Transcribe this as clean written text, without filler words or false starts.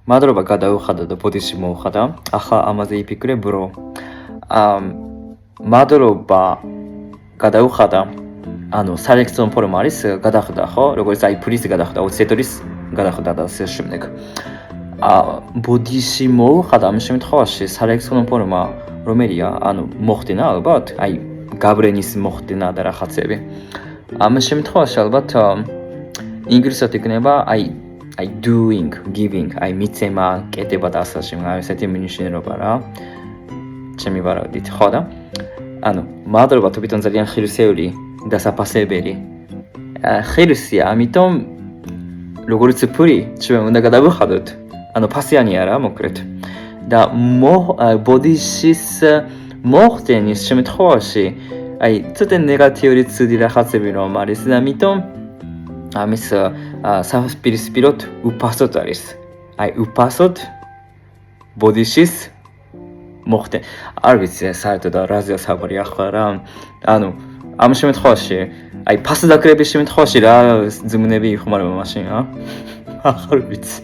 მადლობა გადაუხადა და ბოდიში მოუხადა. ახლა ამაზე იფიქრებ, რომ მადლობა გადაუხადა. ანუ სალექციო ფორმა არის გადახვდა, ხო? როგორც აი ფრის გადახვდა, ოცეტორის გადახვდა და ასე შემდეგ. ბოდიში მოუხადა ამ შემთხვევაში სალექციო ფორმა რომელია? ანუ მოხდენა ალბათ, აი გაბრენის მოხდენა და რაღაცები. ამ შემთხვევაში ალბათ ინგლისურად იქნება აი doing, giving, აი მიცემა, კეთება და ასე შემდეგ. აი ესეთი მინიშნება რა. ჩემი ვარაუდით, ხო და? ანუ მადლობა თვითონ ძალიან ხილისეული და საფასებელი. ხილისია, ამიტომ როგორც ფური, ჩვენ უნდა გადავიხადოთ. ანუ ფასიანი არა, მოკლედ. და ბოდიშის მოხდენის შემთხვევაში აი ცოტა ნეგატიური ცუდი რაღაცები რომ არის და ამიტომ ამის საპირისპიროდ უფასოდ არის. აი უფასოდ ბოდიშის მოხდენ. არ ვიცი საერთოდ რაზეა საუბარი ახლა რა. ანუ ამ შემთხვევაში აი ფასდაკრების შემთხვევაში რა ზმნები იხმარება მაშინ რა? ახლა ვიცი.